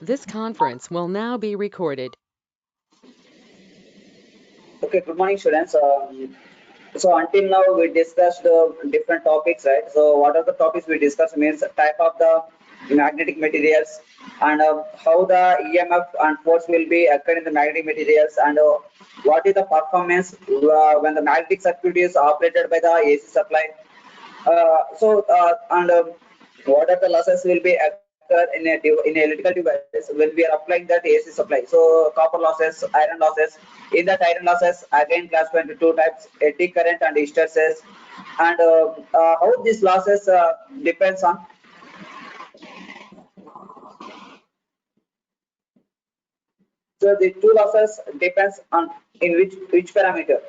This conference will now be recorded. Okay, good morning, students. So until now we discussed different topics, right? So what are the topics we discussed means type of the magnetic materials and how the EMF and force will be occurred in the magnetic materials and what is the performance when the magnetic circuit is operated by the AC supply. And what are the losses will be occur in a electrical device when we are applying that AC supply. So copper losses, iron losses. In that iron losses again classified into two types: eddy current and hysteresis. And how these losses depends on. So the two losses depends on in which parameter: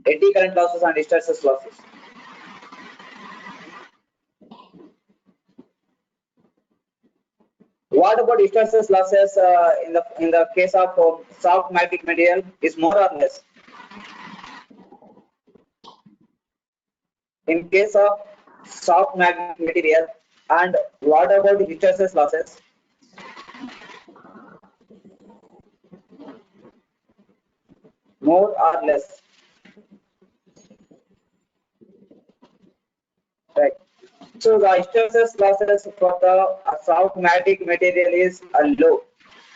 eddy current losses and hysteresis losses. What about hysteresis losses in the case of soft magnetic material is more or less? In case of soft magnetic material, and what about hysteresis losses? More or less, right? So the hysteresis losses for the soft magnetic material is low.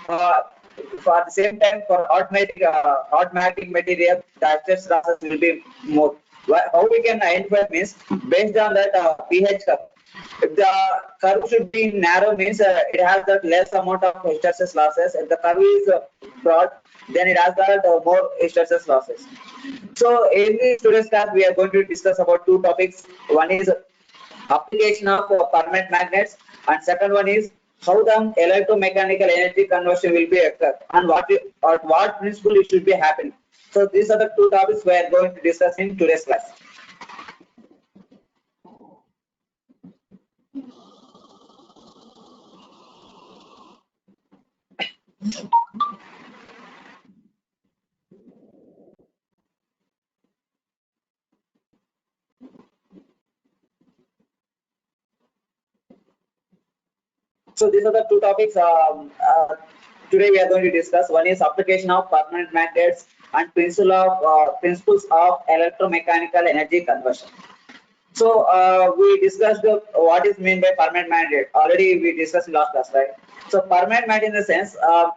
Uh, for the same time, for hot magnetic material, the hysteresis losses will be more. How we can identify means based on that pH curve. If the curve should be narrow means it has that less amount of hysteresis losses. If the curve is broad, then it has that more hysteresis losses. So in today's class, we are going to discuss about two topics. One is application of permanent magnets, and second one is how the electromechanical energy conversion will be occur and what principle it should be happening. So these are the two topics we are going to discuss in today's class. So these are the two topics today we are going to discuss. One is application of permanent magnets and principles of electromechanical energy conversion. So we discussed what is meant by permanent magnet. Already we discussed in last class, right? So permanent magnet in the sense a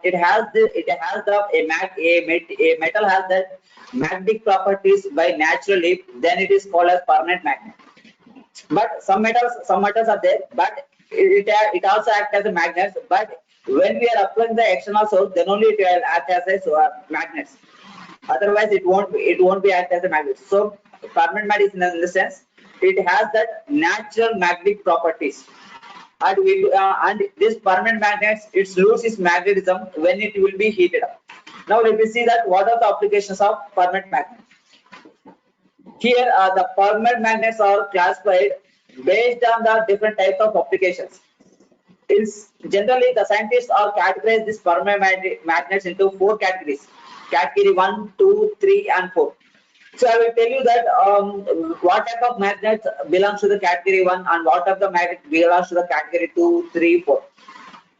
metal has that magnetic properties by naturally, then it is called as permanent magnet. But some metals are there, but it also acts as a magnet. But when we are applying the external source, then only it will act as a magnets. Otherwise, it won't be act as a magnet. So permanent magnet in the sense it has that natural magnetic properties, and this permanent magnets it loses its magnetism when it will be heated up. Now let me see that what are the applications of permanent magnet. Here the permanent magnets are classified based on the different types of applications. Is generally the scientists are categorized these permanent magnets into four categories: category 1, 2, 3, and 4. So I will tell you that what type of magnet belongs to the category 1 and what type of the magnet belongs to the category 2, 3, 4.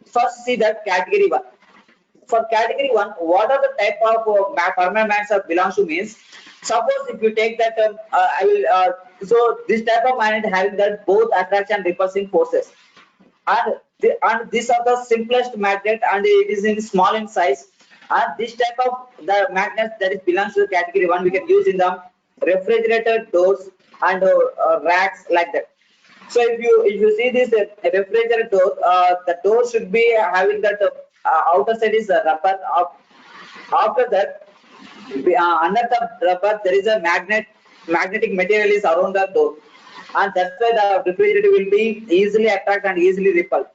First, see that category 1. For category 1, what are the type of permanent magnets that belongs to means? Suppose if you take that, I will. So this type of magnet having that both attraction and repulsing forces, and these are the simplest magnet, and it is in small in size. And this type of the magnet that is belongs to the category 1 we can use in the refrigerator doors and racks like that. So if you see this refrigerator door, the door should be having that outer side is rubber. After that, under the rubber there is a magnetic material is around the door, and that's why the refrigerator will be easily attract and easily repel.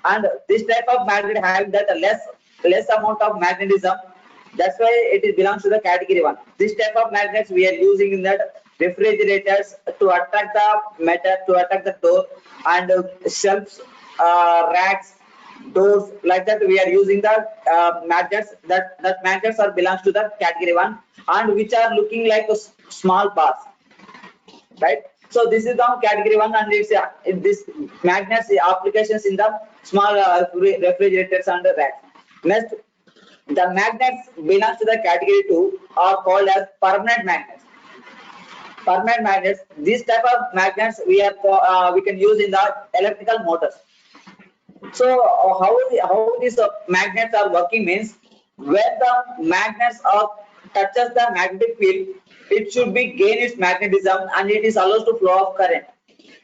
And this type of magnet having that less amount of magnetism, that's why it is belongs to the category 1. This type of magnets we are using in that refrigerators to attract the metal, to attract the door and shelves, racks, doors, like that we are using the magnets. That magnets are belongs to the category 1 and which are looking like a small bars, right? So this is the category 1, and it's this magnets applications in the small refrigerators and racks. Next, the magnets belongs to the category 2 are called as permanent magnets. Permanent magnets. This type of magnets we can use in the electrical motors. So how these magnets are working means when the magnets are touches the magnetic field, it should be gain its magnetism and it is allowed to flow of current.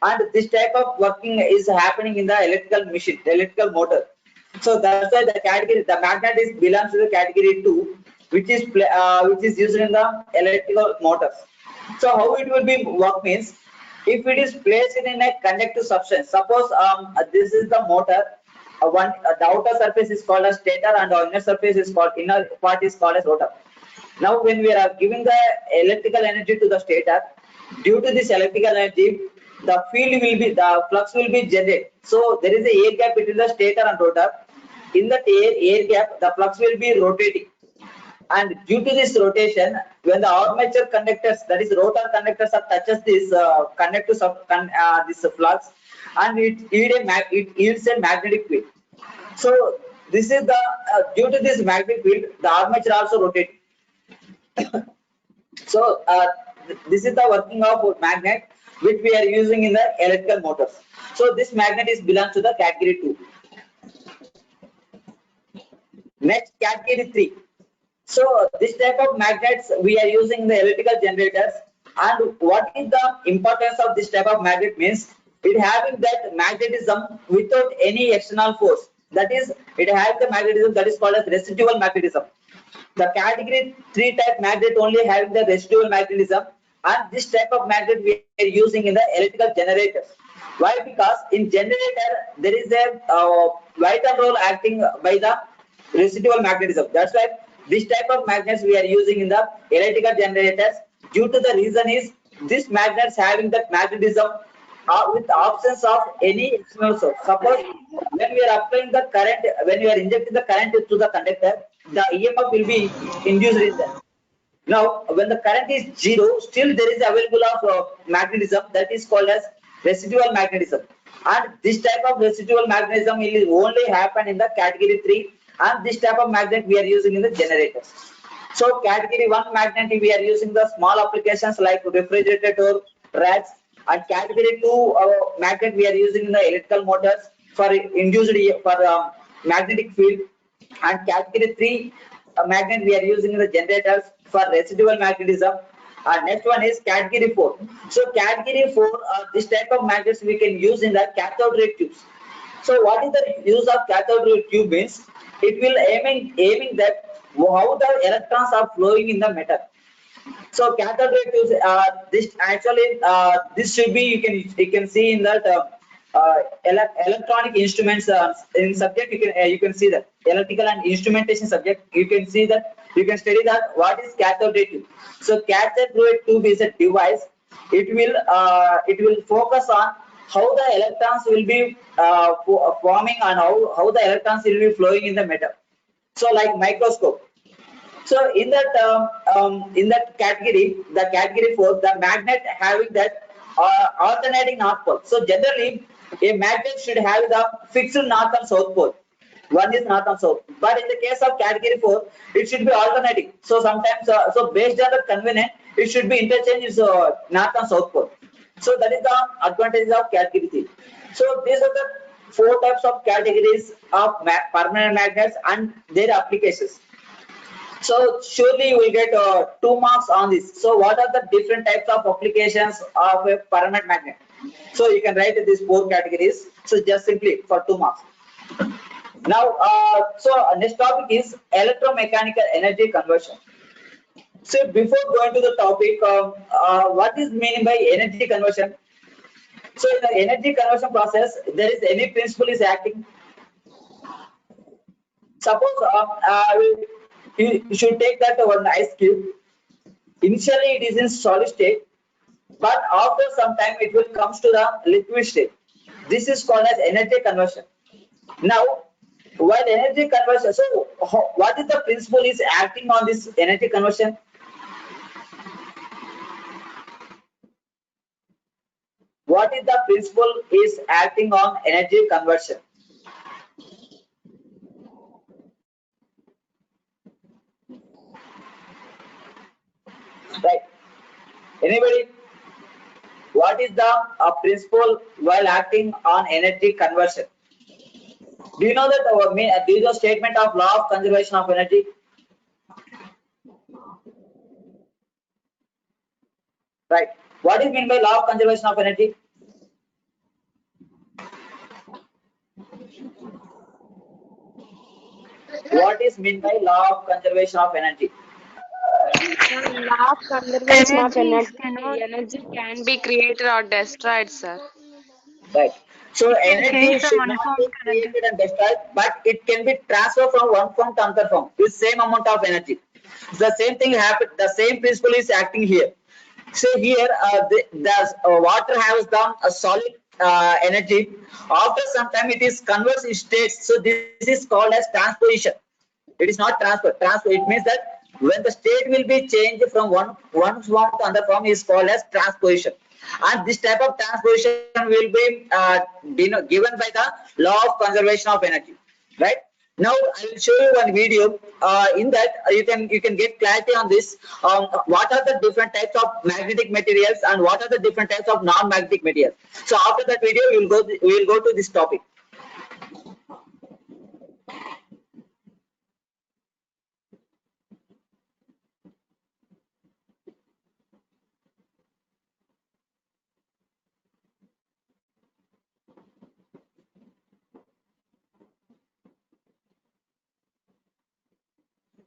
And this type of working is happening in the electrical machine, the electrical motor. So that's why the magnet is belongs to the category 2, which is used in the electrical motors. So how it will be work means if it is placed in a conductive substance. Suppose this is the motor. The outer surface is called as stator and the inner surface is called inner part is called as rotor. Now when we are giving the electrical energy to the stator, due to this electrical energy, the flux will be generated. So there is a air gap between the stator and rotor. In that air gap, the flux will be rotating. And due to this rotation, when the armature conductors, that is rotor conductors, touches this this flux, and it yields a magnetic field. So this is the due to this magnetic field, the armature also rotates. So this is the working of magnet which we are using in the electrical motors. So this magnet is belongs to the category 2. Next, category 3. So this type of magnets we are using in the electrical generators. And what is the importance of this type of magnet means it having that magnetism without any external force. That is, it has the magnetism that is called as residual magnetism. The category 3 type magnet only having the residual magnetism, and this type of magnet we are using in the electrical generators. Why? Because in generator there is a vital role acting by the residual magnetism. That's why this type of magnets we are using in the electrical generators. Due to the reason is this magnets having that magnetism with the absence of any external source. Suppose when we are applying the current, when we are injecting the current to the conductor, the EMF will be induced in that. Now, when the current is zero, still there is available of magnetism that is called as residual magnetism. And this type of residual magnetism will only happen in the category 3, and this type of magnet we are using in the generators. So category 1 magnet we are using the small applications like refrigerator, racks, and category 2 magnet we are using in the electrical motors for induced for magnetic field, and category 3 magnet we are using in the generators for residual magnetism. Next one is category 4. So category 4 this type of magnets we can use in the cathode ray tubes. So what is the use of cathode ray tube means it will aiming that how the electrons are flowing in the metal. So cathode ray tubes this actually this should be you can see in that electronic instruments in subject you can see that electrical and instrumentation subject you can see that you can study that what is cathode ray tube. So cathode ray tube is a device. It will focus on how the electrons will be forming and how the electrons will be flowing in the metal. So like microscope. So in that category, the category 4, the magnet having that alternating north pole. So generally, a magnet should have the fixed north and south pole. One is north and south. But in the case of category 4, it should be alternating. So sometimes, so based on the convenient, it should be interchange north and south pole. So that is the advantages of category 3. So these are the 4 types of categories of permanent magnets and their applications. So surely you will get 2 marks on this. So what are the different types of applications of a permanent magnet? So you can write these 4 categories. So just simply for 2 marks. Now, next topic is electromechanical energy conversion. So before going to the topic, what is meant by energy conversion? So in the energy conversion process, there is any principle is acting. Suppose you should take that one ice cube. Initially, it is in solid state, but after some time, it will comes to the liquid state. This is called as energy conversion. Now, while energy conversion, so what is the principle is acting on this energy conversion? what is the principle is acting on energy conversion? Right. Anybody? What is the principle while acting on energy conversion? Do you know that this is a statement of law of conservation of energy? Right. What is meant by law of conservation of energy? What is meant by law of conservation of energy? Law of conservation of Energy is energy can be created or destroyed, sir. Right. So it can change energy from should one not form be to another. created and destroyed, but it can be transferred from one form to another form with same amount of energy. The same thing happened. The same principle is acting here. So here, the water has the solid energy. After some time, it is converts in states. So this is called as transposition. It is not transfer. Transfer. It means that when the state will be changed from one form to another form is called as transposition. And this type of transposition will be given by the law of conservation of energy. Right. Now I will show you one video. In that you can get clarity on this. What are the different types of magnetic materials and what are the different types of non-magnetic materials. So after that video, we will go to this topic.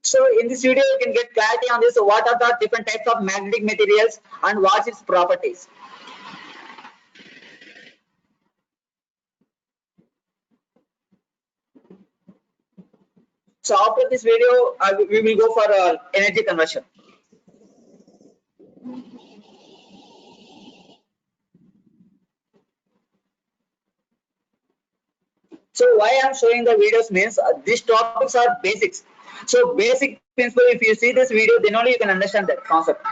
So in this video, you can get clarity on this. So what are the different types of magnetic materials and what its properties. So after this video, we will go for energy conversion. So why I'm showing the videos means these topics are basics. So basic principle, if you see this video, then only you can understand that concept.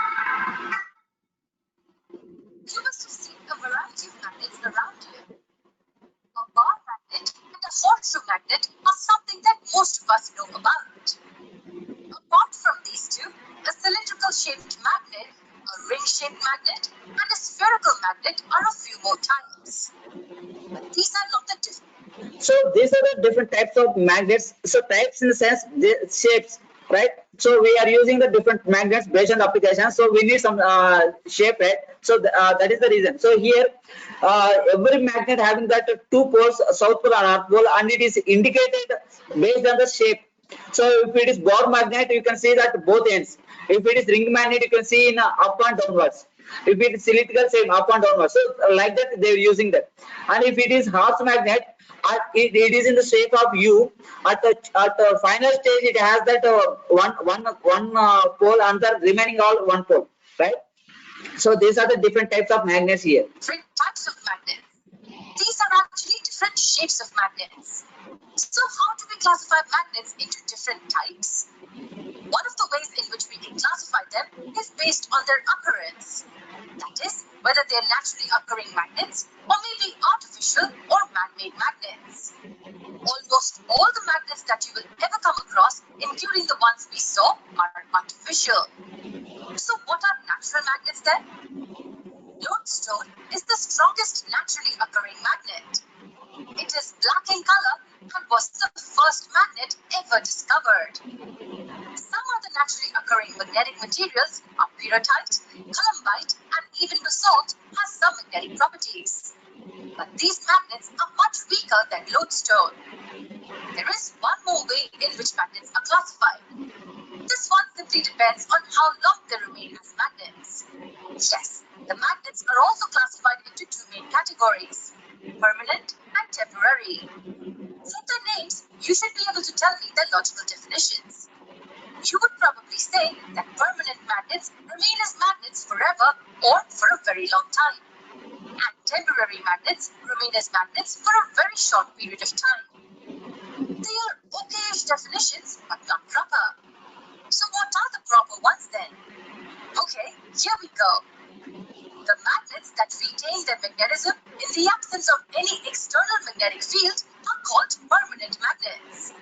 You must have seen a variety of magnets around you. A bar magnet and a horseshoe magnet are something that most of us know about. Apart from these two, a cylindrical shaped magnet, a ring shaped magnet, and a spherical magnet are a few more types. But these are not the different. So these are the different types of magnets. So types in the sense the shapes, right? So we are using the different magnets based on the application. So we need some shape, right? So that is the reason. So here, every magnet having that two poles, south pole and north pole, and it is indicated based on the shape. So if it is bar magnet, you can see that both ends. If it is ring magnet, you can see in up and downwards. If it is cylindrical, same up and downwards. So like that, they are using that. And if it is horse magnet, it is in the shape of U. At the final stage, it has that one pole and the remaining all one pole, right? So these are the different types of magnets here. Different types of magnets. These are actually different shapes of magnets. So how do we classify magnets into different types? One of the ways in which we can classify them is based on their occurrence. That is, whether they are naturally occurring magnets or maybe artificial or man-made magnets. Almost all the magnets that you will ever come across, including the ones we saw, are artificial. So what are natural magnets then? Lodestone is the strongest naturally occurring magnet. It is black in color and was the first magnet ever discovered. Some other naturally occurring magnetic materials are pyrrhotite, columbite, and even basalt has some magnetic properties. But these magnets are much weaker than lodestone. There is one more way in which magnets are classified. This one simply depends on how long they remain as magnets. Yes, the magnets are also classified into two main categories, permanent and temporary. From their names, you should be able to tell me their logical definitions. You would probably say that permanent magnets remain as magnets forever or for a very long time. And temporary magnets remain as magnets for a very short period of time. They are okay-ish definitions, but not proper. So what are the proper ones then? Okay, here we go. The magnets that retain their magnetism in the absence of any external magnetic field are called permanent magnets.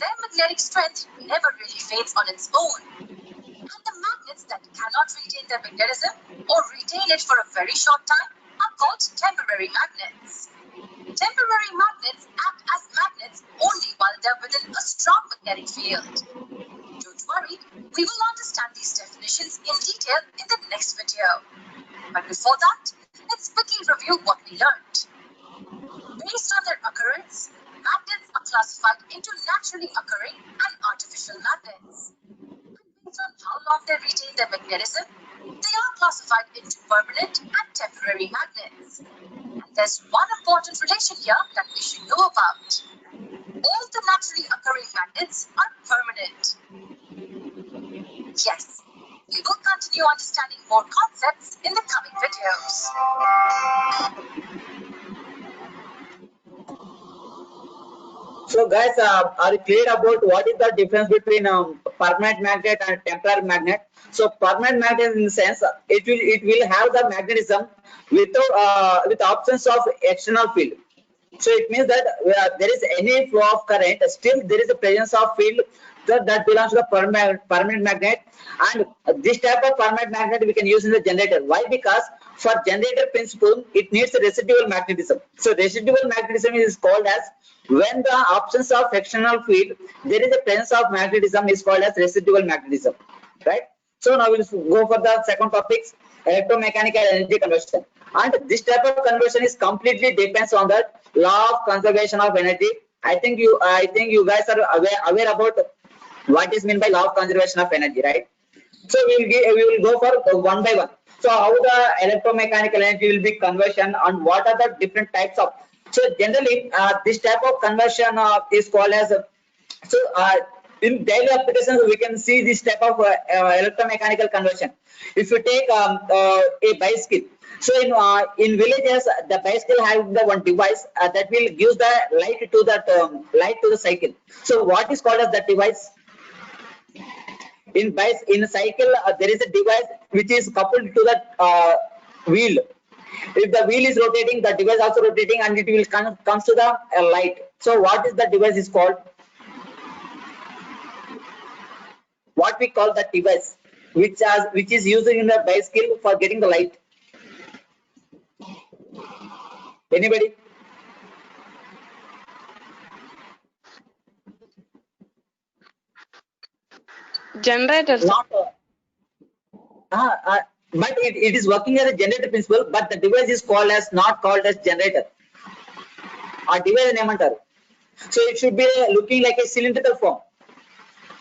Their magnetic strength never really fades on its own. And the magnets that cannot retain their magnetism or retain it for a very short time are called temporary magnets. Temporary magnets act as magnets only while they're within a strong magnetic field. Don't worry, we will understand these definitions in detail in the next video. But before that, let's quickly review what we learned. Based on their occurrence, magnets are classified into naturally occurring and artificial magnets. Based on how long they retain their magnetism, they are classified into permanent and temporary magnets. And there's one important relation here that we should know about. All the naturally occurring magnets are permanent. Yes, we will continue understanding more concepts in the coming videos. So guys, are you clear about what is the difference between permanent magnet and temporary magnet? So permanent magnet, in the sense, it will have the magnetism without with absence of external field. So it means that there is any flow of current, still there is a presence of field that belongs to the permanent magnet. And this type of permanent magnet we can use in the generator. Why? Because for generator principle, it needs a residual magnetism. So residual magnetism is called as when the absence of external field, there is a presence of magnetism is called as residual magnetism, right? So now we'll go for the second topic, electromechanical energy conversion. And this type of conversion is completely depends on the law of conservation of energy. I think you guys are aware about what is meant by law of conservation of energy, right? So we will go for one by one. So how the electromechanical energy will be conversion and what are the different types of. So generally this type of conversion is called as in daily applications we can see this type of electromechanical conversion. If you take a bicycle, so in villages the bicycle have the one device that will give the light to the cycle. So what is called as that device? In a cycle there is a device which is coupled to the wheel. If the wheel is rotating, the device also rotating, and it will comes to the light. So what is the device is called? What we call the device which is using in the bicycle for getting the light? Anybody? Generator, sir. Not but it is working as a generator principle, but the device is not called as generator or device name antaru. So it should be looking like a cylindrical form.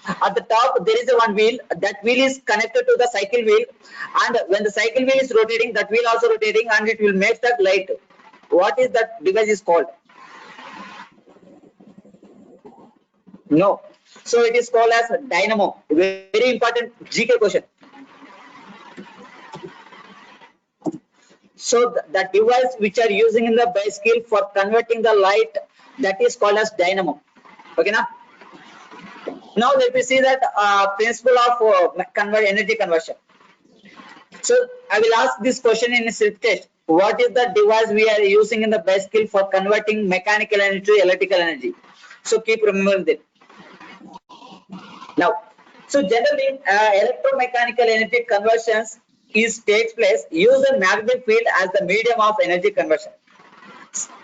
At the top there is a one wheel. That wheel is connected to the cycle wheel, and when the cycle wheel is rotating, that wheel also rotating, and it will make that light. What is that device is called? No. So it is called as dynamo. Very important GK question. So the device which are using in the bicycle for converting the light, that is called as dynamo. Okay, now let me see that principle of energy conversion. So I will ask this question in a slip test. What is the device we are using in the bicycle for converting mechanical energy to electrical energy? So keep remembering that. Now, so generally electromechanical energy conversions takes place use a magnetic field as the medium of energy conversion.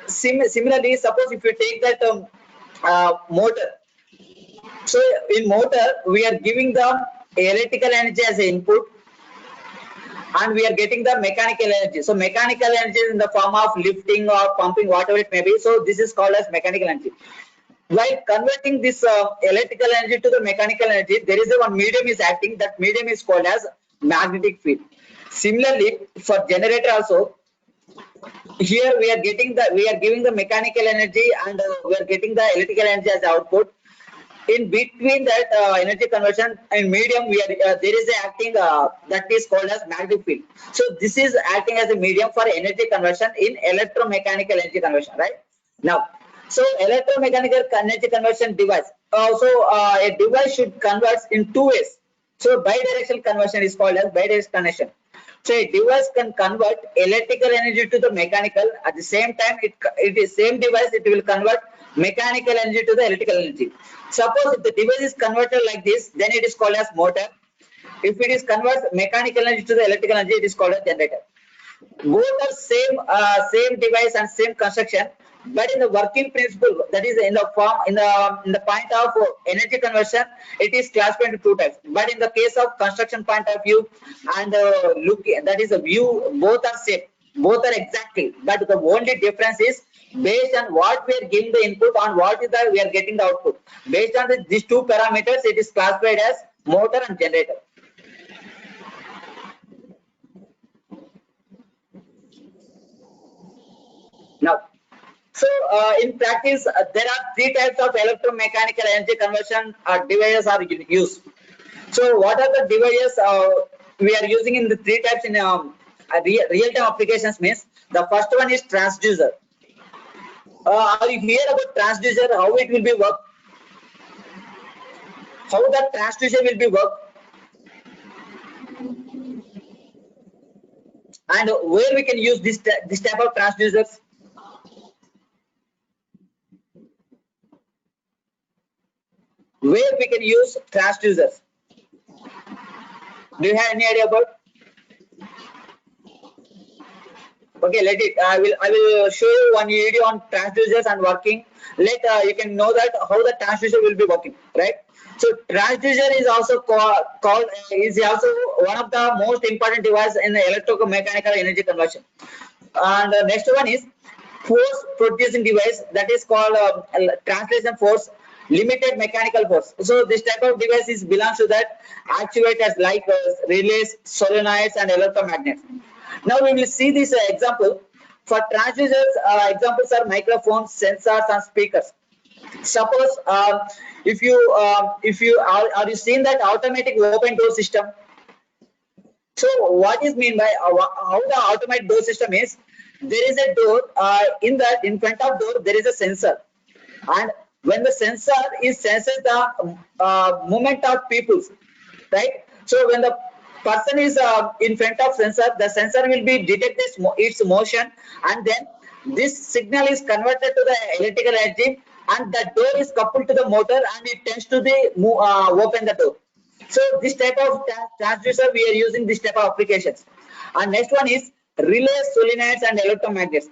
Similarly, suppose if you take that motor. So in motor we are giving the electrical energy as an input, and we are getting the mechanical energy. So mechanical energy is in the form of lifting or pumping, whatever it may be. So this is called as mechanical energy. While converting this electrical energy to the mechanical energy, there is one medium is acting. That medium is called as magnetic field. Similarly, for generator also, here we are giving the mechanical energy, and we are getting the electrical energy as output. In between that energy conversion and medium, there is a acting that is called as magnetic field. So this is acting as a medium for energy conversion in electromechanical energy conversion, right? Now, so electromechanical energy conversion device. Also, a device should convert in two ways. So bidirectional conversion is called as bidirectional conversion. So a device can convert electrical energy to the mechanical. At the same time, it is same device. It will convert mechanical energy to the electrical energy. Suppose if the device is converted like this, then it is called as motor. If it is converts mechanical energy to the electrical energy, it is called as generator. Both are same device and same construction, but in the working principle, that is in the form in the point of energy conversion, it is classified into two types. But in the case of construction point of view and look, that is a view, both are same, both are exactly, but the only difference is based on what we are giving the input, on what is that we are getting the output. Based on these two parameters, it is classified as motor and generator. Now, so in practice, there are three types of electromechanical energy conversion devices are used. So what are the devices we are using in the three types in real-time applications means the first one is transducer. Are you hear about transducer? How it will be work? How that transducer will be work? And where we can use this type of transducers? Where we can use transducers? Do you have any idea about? Okay, let it. I will show you one video on transducers and working. Let you can know that how the transducer will be working, right? So transducer is also called is also one of the most important device in the electromechanical energy conversion. And the next one is force producing device, that is called translation force, limited mechanical force. So this type of device belongs to that actuators like relays, solenoids, and electromagnets. Now we will see this example. For transducers, examples are microphones, sensors, and speakers. Suppose if you are you seeing that automatic open door system? So what is mean by how the automatic door system is? There is a door in front of door there is a sensor, and when the sensor senses the movement of people, right? So when the person is in front of sensor, the sensor will be detect its motion, and then this signal is converted to the electrical energy, and the door is coupled to the motor, and it tends to the open the door. So this type of transducer we are using this type of applications. And next one is relays, solenoids, and electromagnets.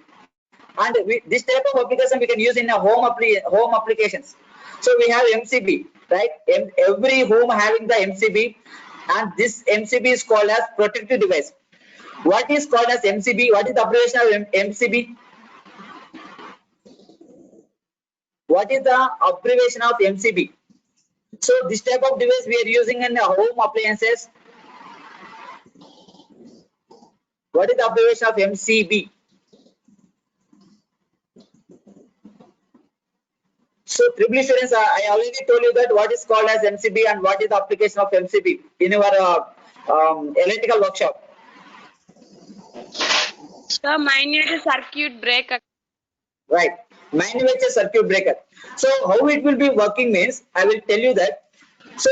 And this type of application we can use in a home applications. So we have MCB, right? Every home having the MCB, and this MCB is called as protective device. What is called as MCB? What is the abbreviation of MCB? What is the abbreviation of MCB? So this type of device we are using in home appliances. What is the abbreviation of MCB? So triple students, I already told you that what is called as MCB and what is the application of MCB in our electrical workshop. So manufactured circuit breaker. Right, manufactured circuit breaker. So how it will be working means I will tell you that. So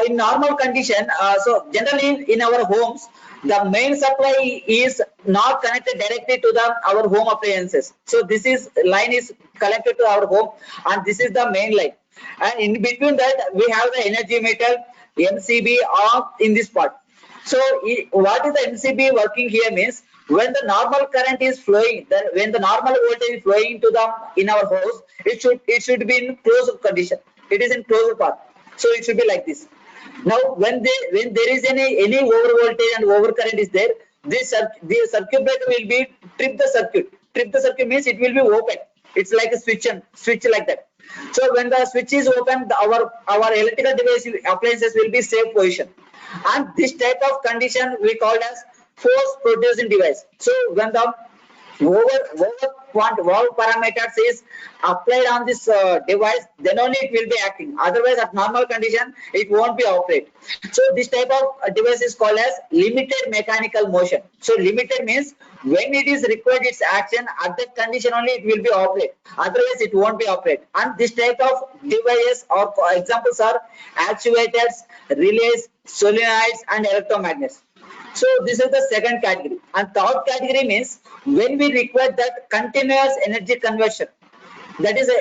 in normal condition, so generally in our homes, the main supply is not connected directly to our home appliances. So this line is connected to our home, and this is the main line. And in between that, we have the energy meter MCB off in this part. So what is the MCB working here means when the normal current is flowing, when the normal voltage is flowing to in our house, it should be in closed condition. It is in closed path. So it should be like this. Now when there is any over voltage and over current is there, the circuit breaker will be trip the circuit. Trip the circuit means it will be open. It's like a switch like that. So when the switch is open, our electrical device appliances will be safe position. And this type of condition we call as force producing device. So when the over parameters is applied on this device, then only it will be acting. Otherwise, at normal condition, it won't be operate. So this type of device is called as limited mechanical motion. So limited means when it is required its action, at that condition only it will be operate. Otherwise, it won't be operate. And this type of devices or examples are actuators, relays, solenoids, and electromagnets. So this is the second category. And third category means when we require that continuous energy conversion. That is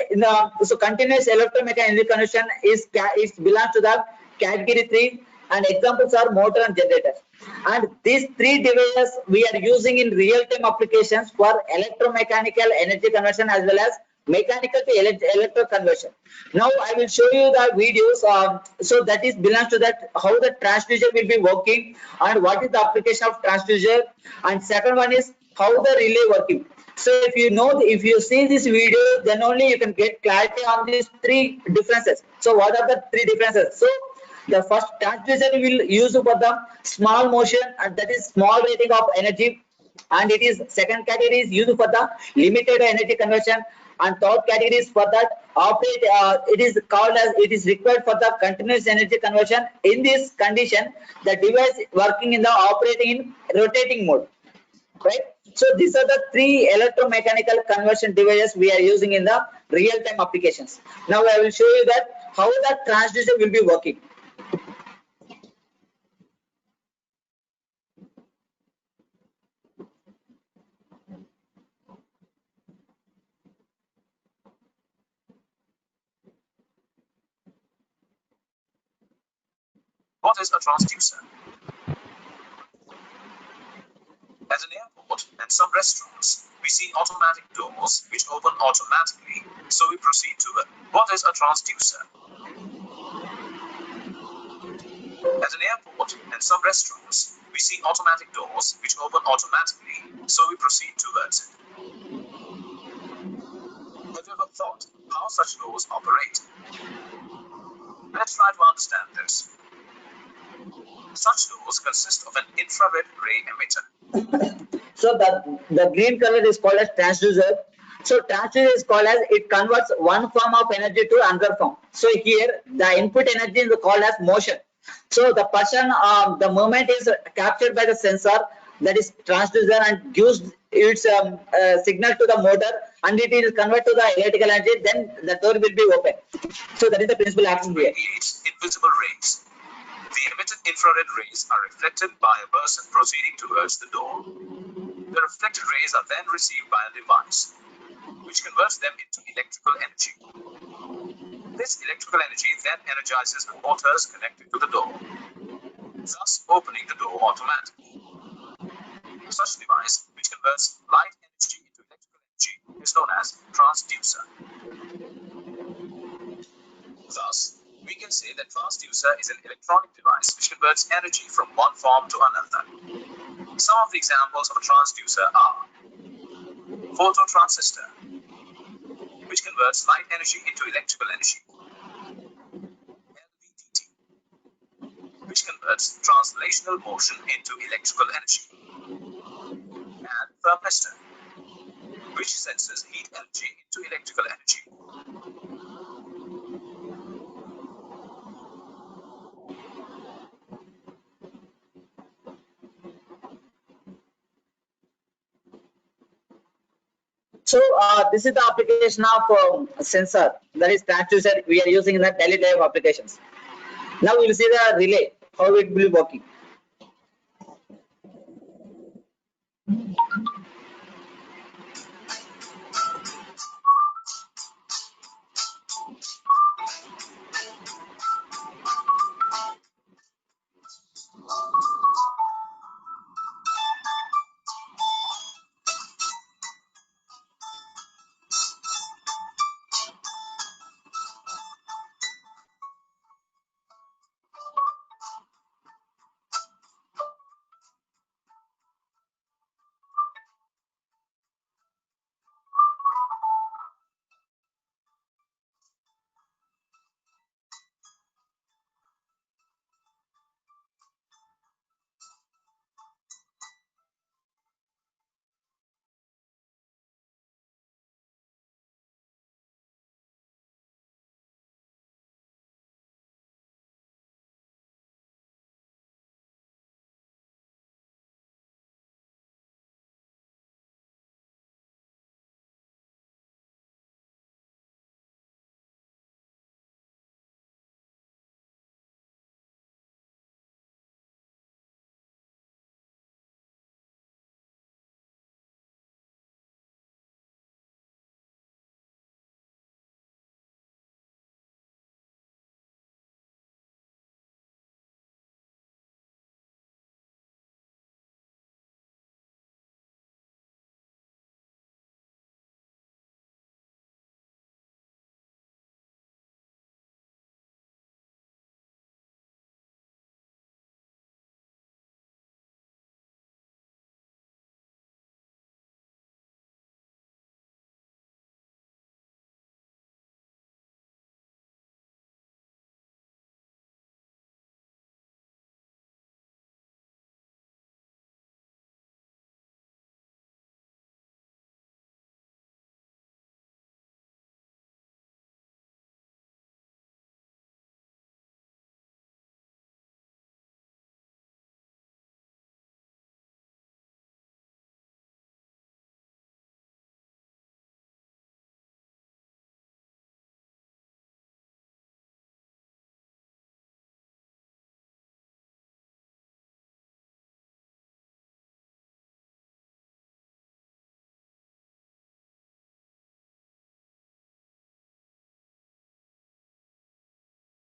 so continuous electromechanical energy conversion is belongs to the category 3, and examples are motor and generator. And these three devices we are using in real-time applications for electromechanical energy conversion as well as mechanical to electro conversion. Now I will show you the videos. So that is belongs to that how the transducer will be working and what is the application of transducer. And second one is how the relay working. So if you know, if you see this video, then only you can get clarity on these three differences. So what are the three differences? So the first transducer will use for the small motion, and that is small rating of energy, and it is second category is used for the limited energy conversion, and third category is for that operate. It is called as it is required for the continuous energy conversion. In this condition, the device working in the operating in rotating mode. Right. So these are the three electromechanical conversion devices we are using in the real-time applications. Now I will show you that how the transducer will be working. What is a transducer? At an airport and some restaurants, we see automatic doors which open automatically, so we proceed to it. What is a transducer? At an airport and some restaurants, we see automatic doors which open automatically, so we proceed towards it. Have you ever thought how such doors operate? Let's try to understand this. Such doors consist of an infrared ray emitter. So the green color is called as transducer. So transducer is called as it converts one form of energy to another form. So here the input energy is called as motion. So the person the movement is captured by the sensor, that is transducer, and gives its signal to the motor, and it is converted to the electrical energy. Then the door will be open. So that is the principal action here. Radiates invisible rays. The emitted infrared rays are reflected by a person proceeding towards the door. The reflected rays are then received by a device, which converts them into electrical energy. This electrical energy then energizes the motors connected to the door, thus opening the door automatically. Such device, which converts light energy into electrical energy, is known as transducer. Thus, we can say that transducer is an electronic device which converts energy from one form to another. Some of the examples of a transducer are phototransistor, which converts light energy into electrical energy; LVDT, which converts translational motion into electrical energy; and thermistor, which senses heat energy into electrical energy. So this is the application of sensor, that is transducer we are using in the daily life applications. Now we will see the relay, how it will be working.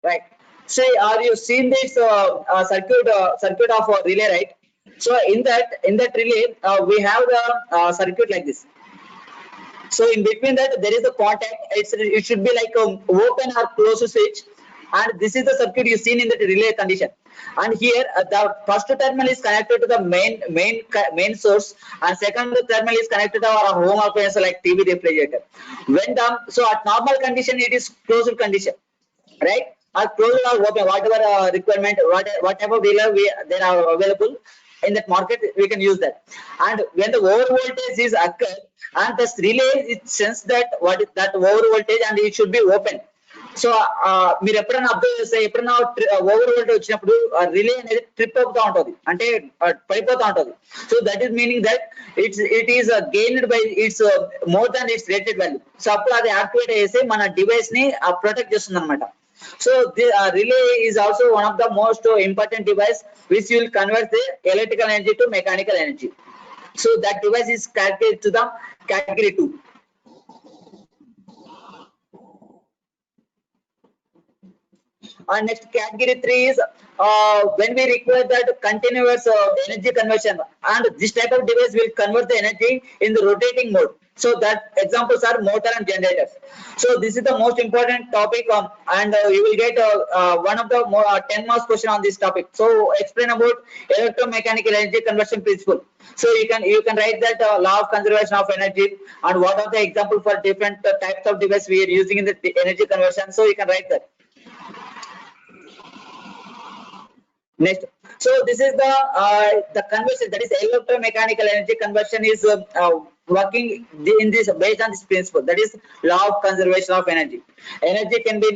right? So are you seen this circuit of relay, right? So in that relay we have the circuit like this. So in between that there is a contact. It should be like open or closed switch, and this is the circuit you seen in the relay condition. And here the first terminal is connected to the main source, and second terminal is connected to our home appliance like TV, refrigerator. When the so at normal condition it is closed condition, right? Or closed or open, whatever requirement, whatever dealer they are available in that market, we can use that. And when the over voltage is occur, and this relay it sense that what is that over voltage, and it should be open. So మీరు ఎప్పుడైనా observe చేస్తే ఎప్పుడైనా over voltage వచ్చినప్పుడు relay అనేది trip అవుతా ఉంటుంది, అంటే పడిపోతా ఉంటుంది. So that is meaning that it is gained by it's more than it's rated value. So అప్పుడు అది యాక్టివేట్ చేసి మన డివైస్ ని ప్రొటెక్ట్ చేస్తుంది అనమాట. So the relay is also one of the most important device which will convert the electrical energy to mechanical energy. So that device is category to the category 2. And next category 3 is when we require that continuous energy conversion, and this type of device will convert the energy in the rotating mode. So that examples are motor and generators. So this is the most important topic, and you will get one of the 10 marks question on this topic. So explain about electromechanical energy conversion principle. So you can write that law of conservation of energy, and what are the example for different types of device we are using in the energy conversion. So you can write that. Next, so this is the conversion, that is electromechanical energy conversion is working in this based on this principle, that is law of conservation of energy. Energy can be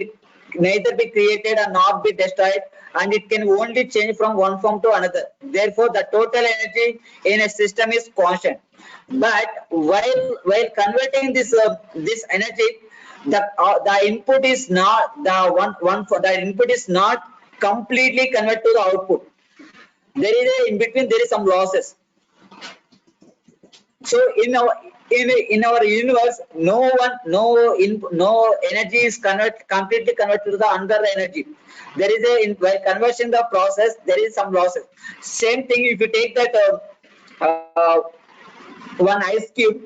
neither be created or not be destroyed, and it can only change from one form to another. Therefore, the total energy in a system is constant. But while converting this energy, the input is not the input is not completely convert to the output. There is in between there is some losses. So in our universe, no energy is completely converted to the another energy. There is while conversion the process, there is some losses. Same thing if you take that one ice cube,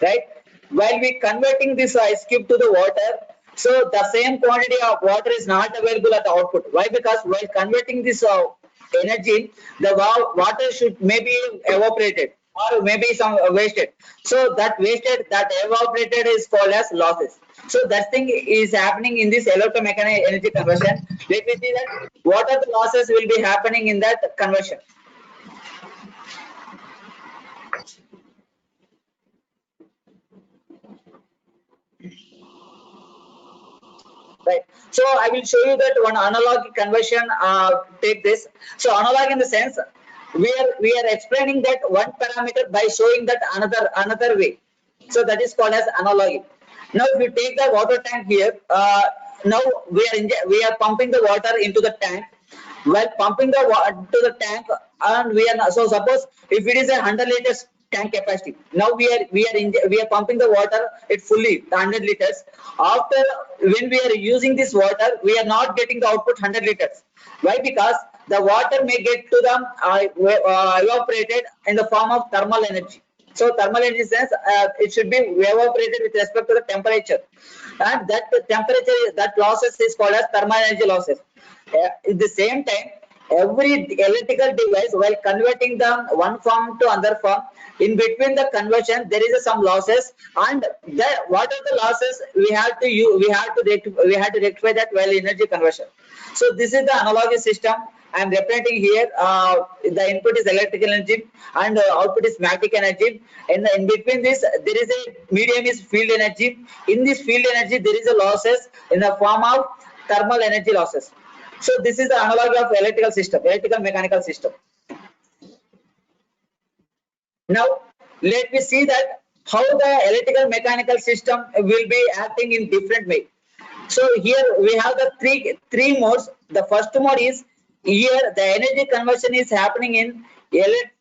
right? While we converting this ice cube to the water, so the same quantity of water is not available at the output. Why? Because while converting this energy, the water should maybe evaporated or maybe some wasted. So that evaporated is called as losses. So that thing is happening in this electromechanical energy conversion. Let me see that what are the losses will be happening in that conversion. Right. So I will show you that one analog conversion. Take this. So analog in the sense we are explaining that one parameter by showing that another way. So that is called as analogy. Now if you take the water tank here, now we are pumping the water into the tank. While pumping the water to the tank, and we are not, so suppose if it is a 100 liters tank capacity, now we are pumping the water it fully 100 liters. After when we are using this water, we are not getting the output 100 liters. Why? Because the water may get to the evaporated in the form of thermal energy. So thermal energy sense it should be evaporated with respect to the temperature, and that temperature, that losses is called as thermal energy losses. At the same time, every electrical device while converting the one form to another form, in between the conversion there is some losses, and what are the losses we had to rectify that while energy conversion. So this is the analogy system I am representing here. The input is electrical energy and output is magnetic energy. In between this there is a medium is field energy. In this field energy there is a losses in the form of thermal energy losses. So this is the analogy of electrical mechanical system. Now let me see that how the electrical mechanical system will be acting in different way. So here we have the three modes. The first mode is here the energy conversion is happening in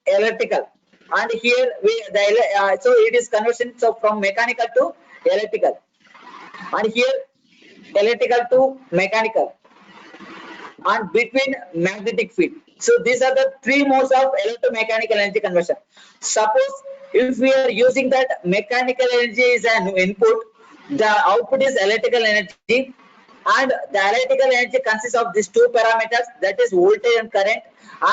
electrical, and here so it is conversion so from mechanical to electrical, and here electrical to mechanical. and between magnetic field. So these are the three modes of electromechanical energy conversion. Suppose if we are using that mechanical energy is an input, the output is electrical energy, and the electrical energy consists of these two parameters, that is voltage and current,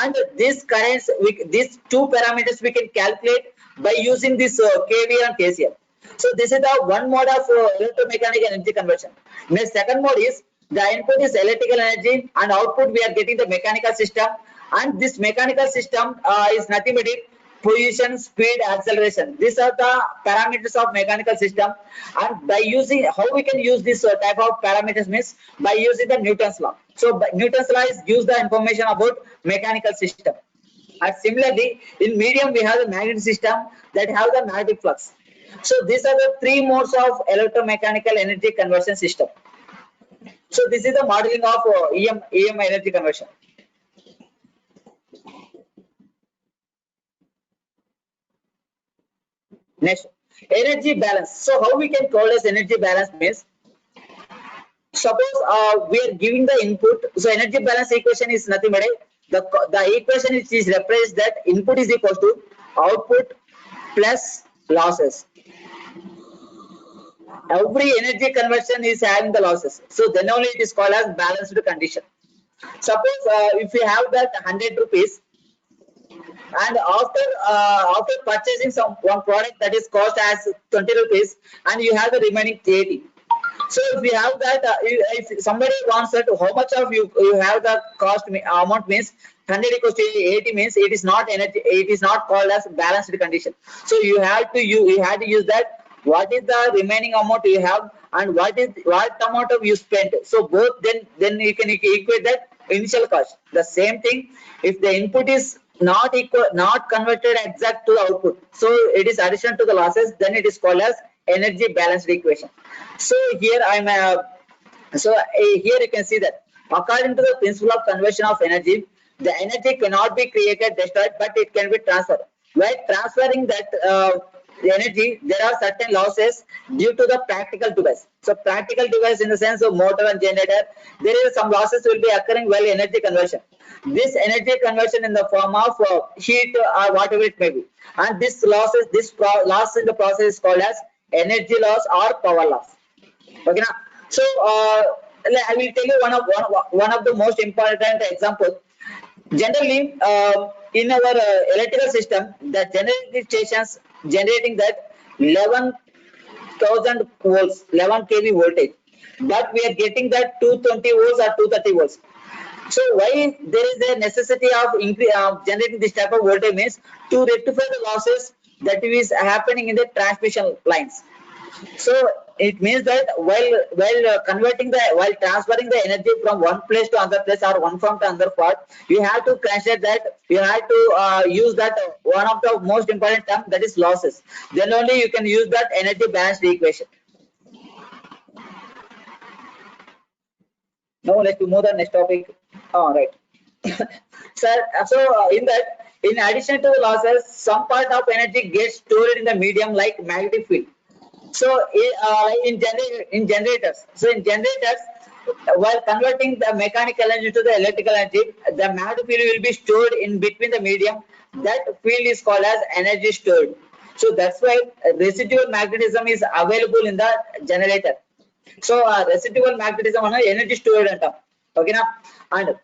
and these currents, these two parameters we can calculate by using this KVL and KCL. So this is the one mode of electromechanical energy conversion. The second mode is the input is electrical energy and output we are getting the mechanical system, and this mechanical system is nothing but it position, speed, acceleration. These are the parameters of mechanical system, and by using how we can use this type of parameters means by using the Newton's law. So Newton's law is use the information about mechanical system. And similarly, in medium we have the magnetic system that have the magnetic flux. So these are the three modes of electromechanical energy conversion system. So this is the modeling of EM energy conversion. Next, energy balance. So how we can call as energy balance means, suppose we are giving the input. So energy balance equation is nothing but the equation is represents that input is equal to output plus losses. Every energy conversion is having the losses. So then only it is called as balanced condition. Suppose if we have that 100 rupees, and after purchasing one product that is cost as 20 rupees, and you have the remaining 80. So if we have that, if somebody wants that, how much of you have the cost amount means 100 equals to 80 means it is not energy, it is not called as balanced condition. So you have to use that what is the remaining amount you have and what amount of you spent. So both then you can equate that initial cost. The same thing if the input is not converted exact to the output, so it is addition to the losses, then it is called as energy balanced equation. So here here you can see that according to the principle of conversion of energy, the energy cannot be created, destroyed, but it can be transferred. While transferring that the energy, there are certain losses due to the practical device. So practical device in the sense of motor and generator, there is some losses will be occurring while energy conversion. This energy conversion in the form of heat or whatever it may be, and this loss in the process is called as energy loss or power loss. Okay, now, so I will tell you one of the most important example. Generally, in our electrical system, the generating stations generating that 11,000 volts, 11 kV voltage, but we are getting that 220 volts or 230 volts. So why there is a necessity of generating this type of voltage means to rectify the losses that is happening in the transmission lines. So it means that while transferring the energy from one place to another place or one form to another form, you have to consider that you have to use that one of the most important term, that is losses. Then only you can use that energy balanced equation. Now let's move to the next topic. All right. So in that, in addition to the losses, some part of energy gets stored in the medium like magnetic field. So in generators, while converting the mechanical energy to the electrical energy, the magnetic field will be stored in between the medium. That field is called as energy stored. So that's why residual magnetism is available in the generator. So residual magnetism is energy stored. Okay, now, and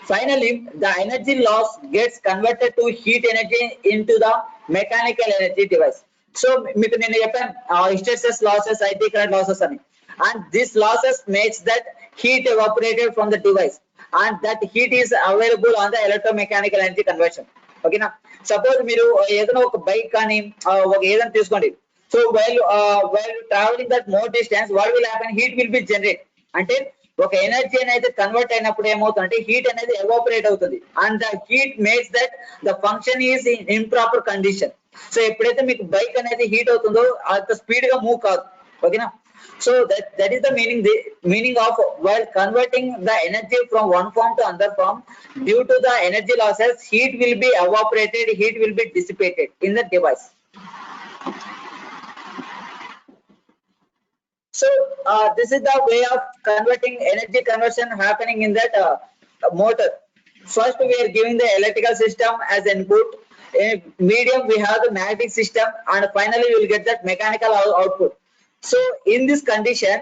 finally the energy loss gets converted to heat energy into the mechanical energy device. So మీకు నేను చెప్పాను hysteresis losses, IT current losses అని, and these losses makes that heat evaporated from the device, and that heat is available on the electromechanical energy conversion. ఓకేనా, suppose మీరు ఏదైనా ఒక bike కానీ ఒక ఏదైనా తీసుకోండి. So while traveling that more distance, what will happen, heat will be generate, అంటే ఒక ఎనర్జీ అనేది కన్వర్ట్ అయినప్పుడు ఏమవుతుందంటే హీట్ అనేది ఎవాపరేట్ అవుతుంది, and the heat makes that the function is in improper condition. So ఎప్పుడైతే మీకు బైక్ అనేది హీట్ అవుతుందో అంత స్పీడ్ గా మూవ్ కాదు. ఓకేనా, so that is the meaning of while converting the energy from one form to another form, due to the energy losses, heat will be evaporated, heat will be dissipated in the device. So this is the way of converting energy conversion happening in that motor. First we are giving the electrical system as input. In medium we have the magnetic system, and finally we will get that mechanical output. So in this condition,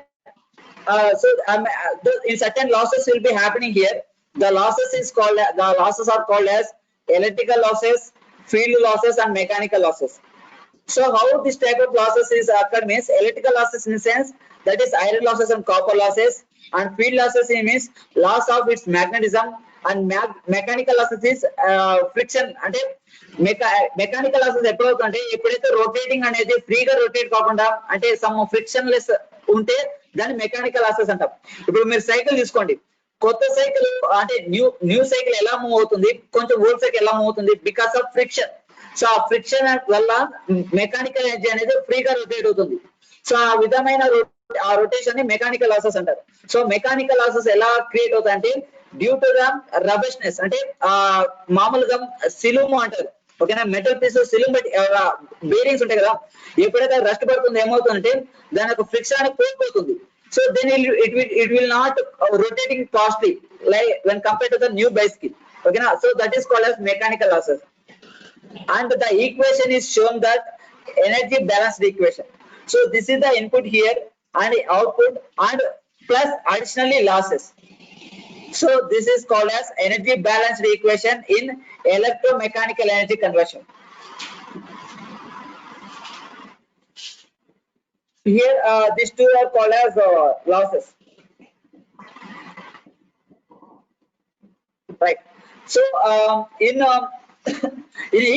in certain losses will be happening here. The losses are called as electrical losses, field losses, and mechanical losses. So how this type of losses is occur means electrical losses in the sense that is iron losses and copper losses, and field losses means loss of its magnetism, and mechanical losses is friction. అంటే mechanical losses ఎప్పుడవుతుంటే ఎప్పుడైతే rotating అనేది ఫ్రీగా rotate కాకుండా అంటే some friction less ఉంటే దాన్ని mechanical losses అంటాం. ఇప్పుడు మీరు సైకిల్ తీసుకోండి, కొత్త సైకిల్ అంటే న్యూ సైకిల్ ఎలా మూవ్ అవుతుంది, కొంచెం ఓల్డ్ సైకిల్ ఎలా మూవ్ అవుతుంది, బికాస్ ఆఫ్ ఫ్రిక్షన్. సో ఆ ఫ్రిక్షన్ వల్ల మెకానికల్ ఎనర్జీ అనేది ఫ్రీగా రొటేట్ అవుతుంది. సో ఆ విధమైన ఆ రొటేషన్ ని మెకానికల్ లాసెస్ అంటారు. సో మెకానికల్ లాసెస్ ఎలా క్రియేట్ అవుతాయి అంటే డ్యూ టు ద రబష్నెస్, అంటే మామూలుగా సిలుము అంటారు. ఓకేనా, మెటల్ పీస్ సిలుము బట్టి బేరింగ్స్ ఉంటాయి కదా, ఎప్పుడైతే రస్ట్ పడుతుంది ఏమవుతుందంటే దాని యొక్క ఫ్రిక్షన్ అనేది కోల్పోతుంది. So then it will not rotating fastly like when compared to the new bicycle. Okay, so that is called as mechanical losses. And the equation is shown that energy balanced equation. So this is the input here and output and plus additionally losses. So this is called as energy balanced equation in electromechanical energy conversion. Here these two are called as losses, right? So in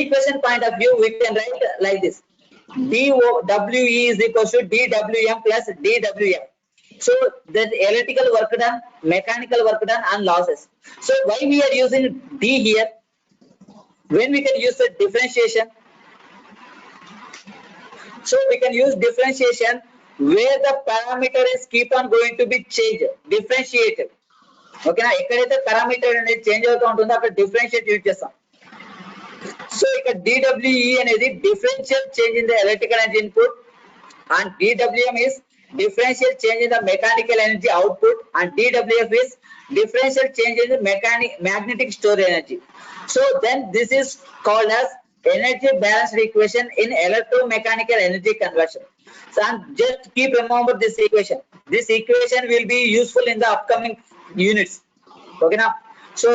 equation point of view we can write like this: dWe is equals to dWm plus dWm. So the electrical work done, mechanical work done, and losses. So why we are using D here when we can use the differentiation? So we can use differentiation where the parameters keep on going to be changed, differentiated. Okay, na ekkadaithe parameter అనేది change అవుతూ ఉంటుందో అక్కడ differentiate use చేస్తాం. So ఇక్కడ dWe అనేది differential change in the electrical energy input, and dWm is differential change in the mechanical energy output, and dWf is differential change in the magnetic stored energy. So then this is called as energy balanced equation in electromechanical energy conversion. So and just keep remember this equation. This equation will be useful in the upcoming units. Okay na? So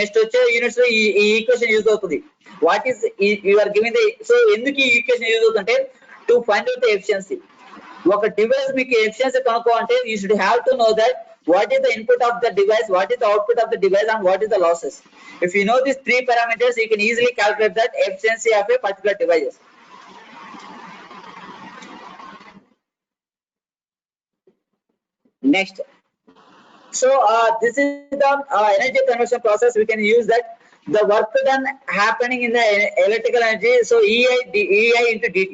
next units lo ee equation use avutundi. What is you are giving the, so enduku ee equation use avutante to find out the efficiency. ఒక device మీకు efficiency కనుక్కోవాలంటే you should have to know that what is the input of the device, what is the output of the device, and what is the losses. If you know these three parameters, you can easily calculate that efficiency of a particular device. Next, so this is the energy conversion process. We can use that the work done happening in the electrical energy, so EI into dt.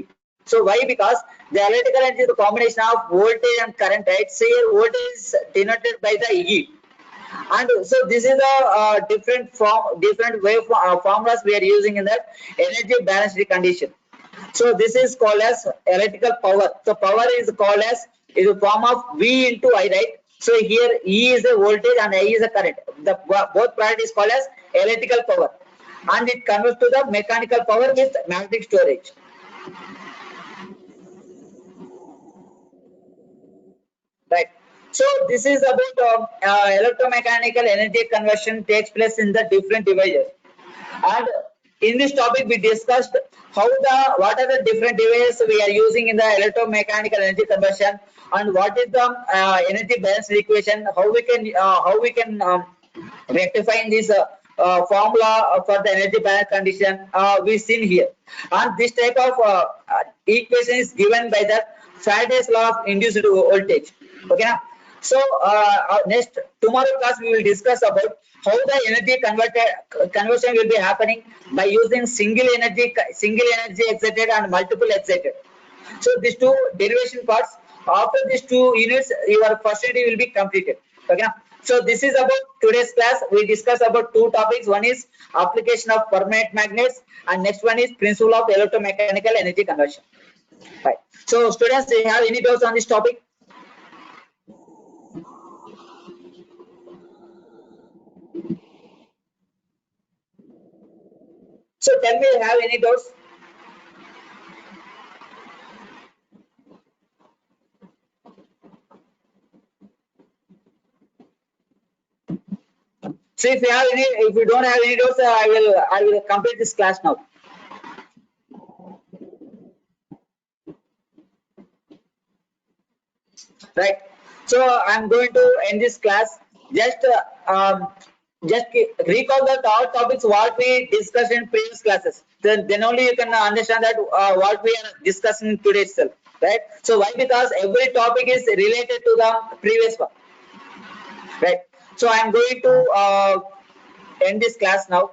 So why? Because the electrical energy is the combination of voltage and current, right? So here voltage is denoted by the E, and so this is a different formulas we are using in that energy balanced condition. So this is called as electrical power. So power is called as is a form of V into I, right? So here E is the voltage and I is the current. The both product is called as electrical power, and it converts to the mechanical power with magnetic storage. Right. So this is about electromechanical energy conversion takes place in the different devices. And in this topic we discussed what are the different devices we are using in the electromechanical energy conversion, and what is the energy balance equation, how we can rectify in this formula for the energy balance condition we seen here. And this type of equation is given by the Faraday's law of induced voltage. Okay na? So next tomorrow class we will discuss about how the energy conversion will be happening by using single energy excited and multiple excited. So these two derivation parts, after these two units your first unit will be completed. Okay na? So this is about today's class. We discuss about two topics. One is application of permanent magnets, and next one is principle of electromechanical energy conversion. Right. So students, do you have any doubts on this topic? So tell me, have any doubts? So if you don't have any doubts, I will complete this class now. Right. So I'm going to end this class. Just recall that all topics what we discussed in previous classes. Then only you can understand that what we are discussing today itself. Right. So why? Because every topic is related to the previous one. Right. So I'm going to end this class now.